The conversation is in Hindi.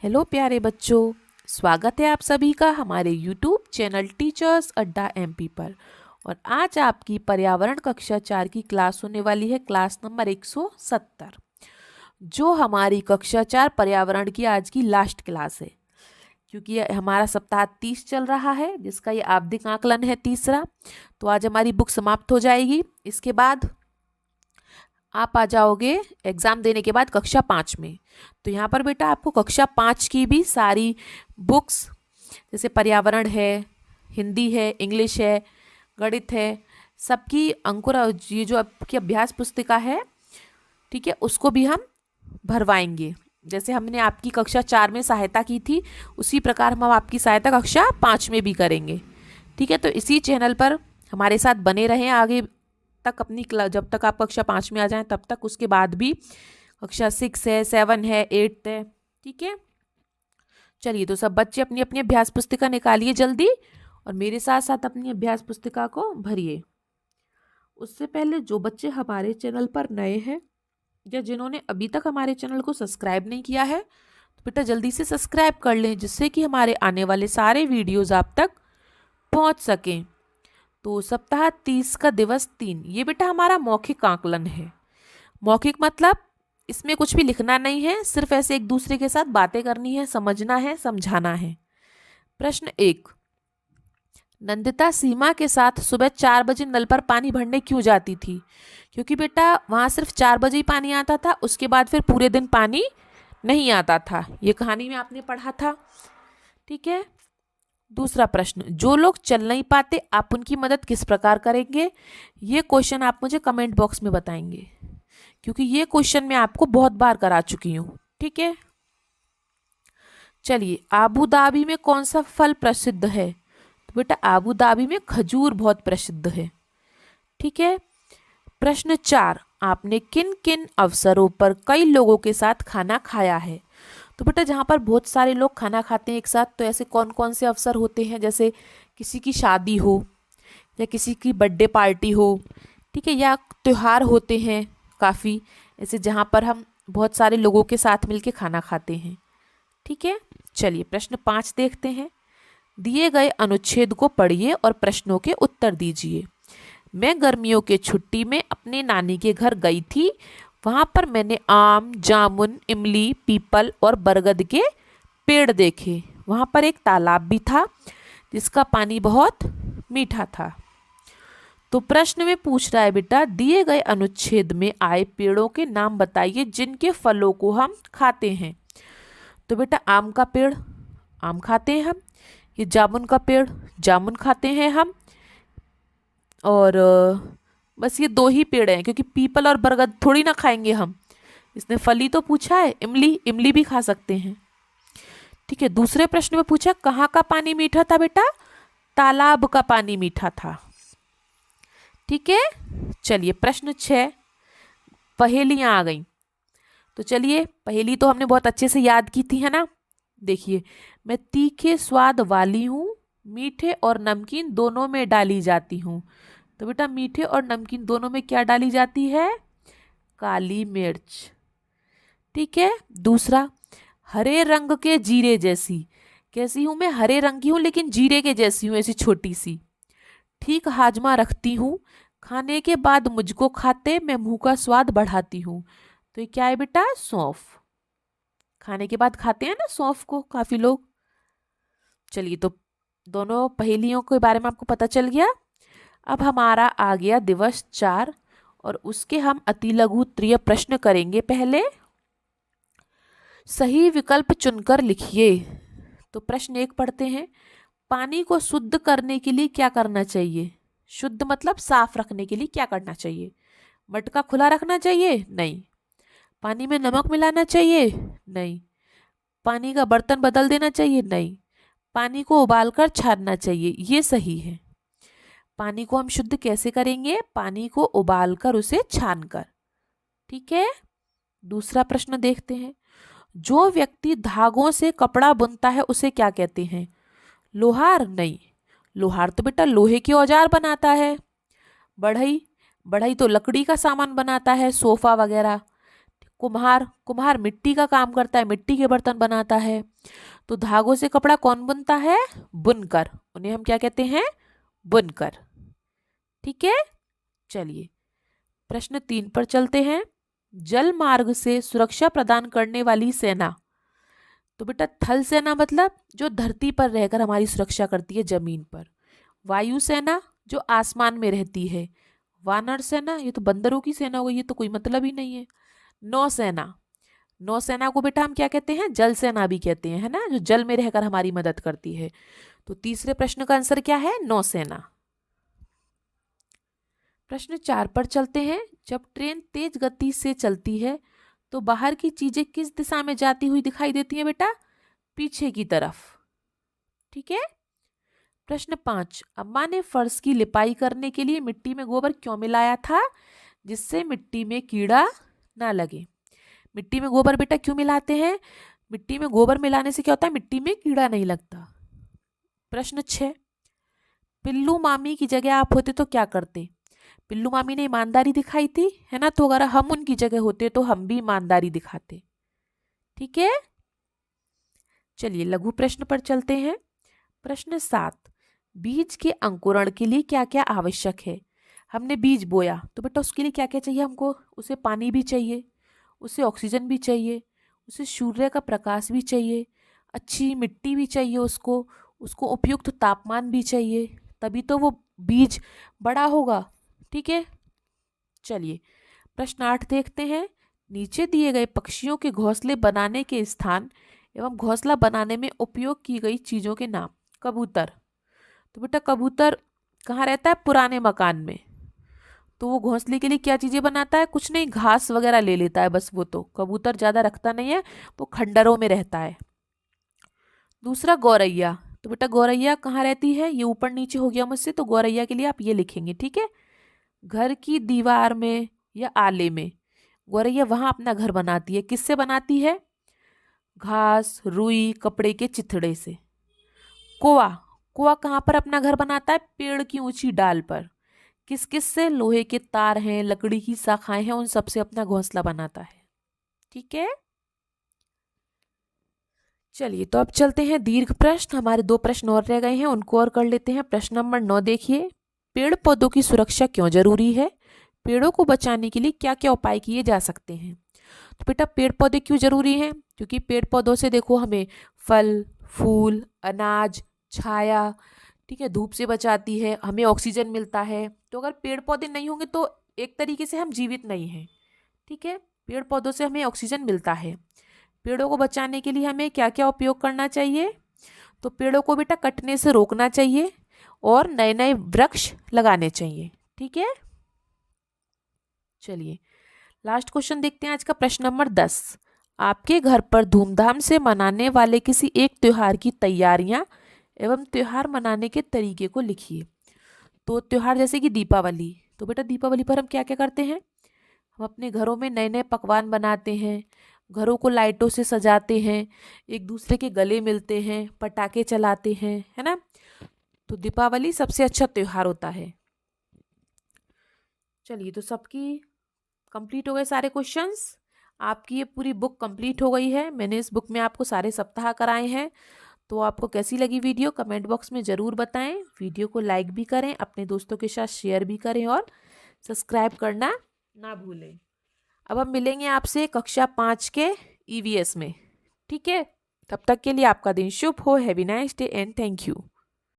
हेलो प्यारे बच्चों, स्वागत है आप सभी का हमारे यूट्यूब चैनल टीचर्स अड्डा एमपी पर। और आज आपकी पर्यावरण कक्षा 4 की क्लास होने वाली है, क्लास नंबर 170, जो हमारी कक्षा 4 पर्यावरण की आज की लास्ट क्लास है। क्योंकि हमारा सप्ताह 30 चल रहा है, जिसका ये आवधिक आकलन है तीसरा। तो आज हमारी बुक समाप्त हो जाएगी। इसके बाद आप आ जाओगे एग्ज़ाम देने के बाद कक्षा 5 में। तो यहाँ पर बेटा आपको कक्षा 5 की भी सारी बुक्स, जैसे पर्यावरण है, हिंदी है, इंग्लिश है, गणित है, सबकी अंकुर, ये जो आपकी अभ्यास पुस्तिका है, ठीक है, उसको भी हम भरवाएंगे। जैसे हमने आपकी कक्षा 4 में सहायता की थी, उसी प्रकार हम आपकी सहायता कक्षा 5 में भी करेंगे। ठीक है, तो इसी चैनल पर हमारे साथ बने रहें आगे तक अपनी जब तक आप कक्षा 5 में आ जाएं तब तक। उसके बाद भी कक्षा 6 है, 7 है, 8 है। ठीक है, चलिए तो सब बच्चे अपनी अपनी अभ्यास पुस्तिका निकालिए जल्दी, और मेरे साथ साथ अपनी अभ्यास पुस्तिका को भरिए। उससे पहले जो बच्चे हमारे चैनल पर नए हैं या जिन्होंने अभी तक हमारे चैनल को सब्सक्राइब नहीं किया है, तो बेटा जल्दी से सब्सक्राइब कर लें, जिससे कि हमारे आने वाले सारे वीडियोस आप तक पहुंच सकें। तो सप्ताह 30 का दिवस 3, ये बेटा हमारा मौखिक आकलन है। मौखिक मतलब इसमें कुछ भी लिखना नहीं है, सिर्फ ऐसे एक दूसरे के साथ बातें करनी है, समझना है, समझाना है। प्रश्न 1, नंदिता सीमा के साथ सुबह 4 बजे नल पर पानी भरने क्यों जाती थी? क्योंकि बेटा वहाँ सिर्फ 4 बजे ही पानी आता था, उसके बाद फिर पूरे दिन पानी नहीं आता था। ये कहानी में आपने पढ़ा था। ठीक है, दूसरा प्रश्न, जो लोग चल नहीं पाते आप उनकी मदद किस प्रकार करेंगे? ये क्वेश्चन आप मुझे कमेंट बॉक्स में बताएंगे, क्योंकि ये क्वेश्चन मैं आपको बहुत बार करा चुकी हूँ। ठीक है, चलिए, आबू धाबी में कौन सा फल प्रसिद्ध है? तो बेटा आबू धाबी में खजूर बहुत प्रसिद्ध है। ठीक है, प्रश्न 4, आपने किन किन अवसरों पर कई लोगों के साथ खाना खाया है? तो बेटा जहाँ पर बहुत सारे लोग खाना खाते हैं एक साथ, तो ऐसे कौन कौन से अवसर होते हैं? जैसे किसी की शादी हो, या किसी की बर्थडे पार्टी हो, ठीक है, या त्योहार होते हैं काफ़ी ऐसे, जहाँ पर हम बहुत सारे लोगों के साथ मिलके खाना खाते हैं। ठीक है, चलिए प्रश्न 5 देखते हैं। दिए गए अनुच्छेद को पढ़िए और प्रश्नों के उत्तर दीजिए। मैं गर्मियों के छुट्टी में अपने नानी के घर गई थी। वहाँ पर मैंने आम, जामुन, इमली, पीपल और बरगद के पेड़ देखे। वहाँ पर एक तालाब भी था जिसका पानी बहुत मीठा था। तो प्रश्न में पूछ रहा है बेटा, दिए गए अनुच्छेद में आए पेड़ों के नाम बताइए जिनके फलों को हम खाते हैं। तो बेटा आम का पेड़, आम खाते हैं हम। ये जामुन का पेड़, जामुन खाते हैं हम। और बस ये 2 ही पेड़ हैं, क्योंकि पीपल और बरगद थोड़ी ना खाएंगे हम। इसने फल ही तो पूछा है। इमली, इमली भी खा सकते हैं। ठीक है, दूसरे प्रश्न में पूछा कहाँ का पानी मीठा था? बेटा तालाब का पानी मीठा था। ठीक है, चलिए प्रश्न 6, पहेलियां आ गई। तो चलिए, पहेली तो हमने बहुत अच्छे से याद की थी, है ना? देखिए, मैं तीखे स्वाद वाली हूँ, मीठे और नमकीन दोनों में डाली जाती हूँ। तो बेटा मीठे और नमकीन दोनों में क्या डाली जाती है? काली मिर्च। ठीक है, दूसरा, हरे रंग के जीरे जैसी। कैसी हूं मैं? हरे रंग की हूं, लेकिन जीरे के जैसी हूं, ऐसी छोटी सी। ठीक हाजमा रखती हूँ, खाने के बाद मुझको खाते मैं मुंह का स्वाद बढ़ाती हूँ। तो ये क्या है बेटा? सौंफ। खाने के बाद खाते हैं ना सौंफ को काफी लोग। चलिए, तो दोनों पहेलियों के बारे में आपको पता चल गया। अब हमारा आ गया दिवस 4, और उसके हम अति लघु उत्तरीय प्रश्न करेंगे। पहले सही विकल्प चुनकर लिखिए। तो प्रश्न 1 पढ़ते हैं, पानी को शुद्ध करने के लिए क्या करना चाहिए? शुद्ध मतलब साफ रखने के लिए क्या करना चाहिए? मटका खुला रखना चाहिए? नहीं। पानी में नमक मिलाना चाहिए? नहीं। पानी का बर्तन बदल देना चाहिए? नहीं। पानी को उबालकर छानना चाहिए, ये सही है। पानी को हम शुद्ध कैसे करेंगे? पानी को उबालकर उसे छानकर। ठीक है, दूसरा प्रश्न देखते हैं। जो व्यक्ति धागों से कपड़ा बुनता है उसे क्या कहते हैं? लोहार? नहीं। लोहार तो बेटा लोहे के औजार बनाता है। बढ़ई? बढ़ई तो लकड़ी का सामान बनाता है, सोफा वगैरह। कुम्हार, कुम्हार मिट्टी का काम करता है, मिट्टी के बर्तन बनाता है। तो धागों से कपड़ा कौन बुनता है? बुनकर, उन्हें हम क्या कहते हैं? बुनकर। ठीक है, चलिए प्रश्न 3 पर चलते हैं। जल मार्ग से सुरक्षा प्रदान करने वाली सेना। तो बेटा थल सेना मतलब जो धरती पर रहकर हमारी सुरक्षा करती है जमीन पर। वायु सेना जो आसमान में रहती है। वानर सेना ये तो बंदरों की सेना हो गई, ये तो कोई मतलब ही नहीं है। नौसेना, नौसेना को बेटा हम क्या कहते हैं? जल सेना भी कहते हैं, है ना, जो जल में रहकर हमारी मदद करती है। तो तीसरे प्रश्न का आंसर क्या है? नौसेना। प्रश्न 4 पर चलते हैं। जब ट्रेन तेज गति से चलती है तो बाहर की चीजें किस दिशा में जाती हुई दिखाई देती हैं बेटा? पीछे की तरफ। ठीक है। प्रश्न 5, अम्मा ने फर्श की लिपाई करने के लिए मिट्टी में गोबर क्यों मिलाया था? जिससे मिट्टी में कीड़ा ना लगे। मिट्टी में गोबर बेटा क्यों मिलाते हैं? मिट्टी में गोबर मिलाने से क्या होता है? मिट्टी में कीड़ा नहीं लगता। प्रश्न 6, पिल्लू मामी की जगह आप होते तो क्या करते? पिल्लू मामी ने ईमानदारी दिखाई थी, है ना, तो अगर हम उनकी जगह होते तो हम भी ईमानदारी दिखाते। ठीक है, चलिए लघु प्रश्न पर चलते हैं। प्रश्न 7, बीज के अंकुरण के लिए क्या क्या आवश्यक है? हमने बीज बोया तो बेटा उसके लिए क्या क्या चाहिए हमको? उसे पानी भी चाहिए, उसे ऑक्सीजन भी चाहिए, उसे सूर्य का प्रकाश भी चाहिए, अच्छी मिट्टी भी चाहिए, उसको उसको उपयुक्त तापमान भी चाहिए, तभी तो वो बीज बड़ा होगा। ठीक है, चलिए प्रश्न 8 देखते हैं। नीचे दिए गए पक्षियों के घोंसले बनाने के स्थान एवं घोंसला बनाने में उपयोग की गई चीजों के नाम। कबूतर, तो बेटा कबूतर कहाँ रहता है? पुराने मकान में। तो वो घोंसले के लिए क्या चीजें बनाता है? कुछ नहीं, घास वगैरह ले लेता है बस। वो तो कबूतर ज्यादा रखता नहीं है, वो खंडरों में रहता है। दूसरा गौरैया, तो बेटा गौरैया कहाँ रहती है? ये ऊपर नीचे हो गया मुझसे, तो गौरैया के लिए आप ये लिखेंगे। ठीक है, घर की दीवार में या आले में गौरैया वहां अपना घर बनाती है। किससे बनाती है? घास, रुई, कपड़े के चिथड़े से। कोआ, कोआ कहाँ पर अपना घर बनाता है? पेड़ की ऊंची डाल पर। किस किस से? लोहे के तार हैं, लकड़ी की शाखाएं हैं, उन सब से अपना घोंसला बनाता है। ठीक है, चलिए तो अब चलते हैं दीर्घ प्रश्न। हमारे 2 प्रश्न और रह गए हैं, उनको और कर लेते हैं। प्रश्न नंबर 9 देखिए। पेड़ पौधों की सुरक्षा क्यों जरूरी है? पेड़ों को बचाने के लिए क्या क्या उपाय किए जा सकते हैं? तो बेटा पेड़ पौधे क्यों जरूरी हैं? क्योंकि पेड़ पौधों से देखो हमें फल, फूल, अनाज, छाया, ठीक है, धूप से बचाती है, हमें ऑक्सीजन मिलता है। तो अगर पेड़ पौधे नहीं होंगे तो एक तरीके से हम जीवित नहीं हैं। ठीक है, पेड़ पौधों से हमें ऑक्सीजन मिलता है। पेड़ों को बचाने के लिए हमें क्या क्या उपयोग करना चाहिए? तो पेड़ों को बेटा कटने से रोकना चाहिए और नए नए वृक्ष लगाने चाहिए। ठीक है, चलिए लास्ट क्वेश्चन देखते हैं आज का। प्रश्न नंबर 10, आपके घर पर धूमधाम से मनाने वाले किसी एक त्योहार की तैयारियां एवं त्योहार मनाने के तरीके को लिखिए। तो त्योहार जैसे कि दीपावली, तो बेटा दीपावली पर हम क्या क्या करते हैं? हम अपने घरों में नए नए पकवान बनाते हैं, घरों को लाइटों से सजाते हैं, एक दूसरे के गले मिलते हैं, पटाखे चलाते हैं, है ना। तो दीपावली सबसे अच्छा त्योहार होता है। चलिए तो सबकी कंप्लीट हो गए सारे क्वेश्चंस। आपकी ये पूरी बुक कंप्लीट हो गई है। मैंने इस बुक में आपको सारे सप्ताह कराए हैं। तो आपको कैसी लगी वीडियो कमेंट बॉक्स में ज़रूर बताएं। वीडियो को लाइक भी करें, अपने दोस्तों के साथ शेयर भी करें और सब्सक्राइब करना ना भूलें। अब हम मिलेंगे आपसे कक्षा 5 के ईवीएस में। ठीक है, तब तक के लिए आपका दिन शुभ हो। Have a nice day and thank you.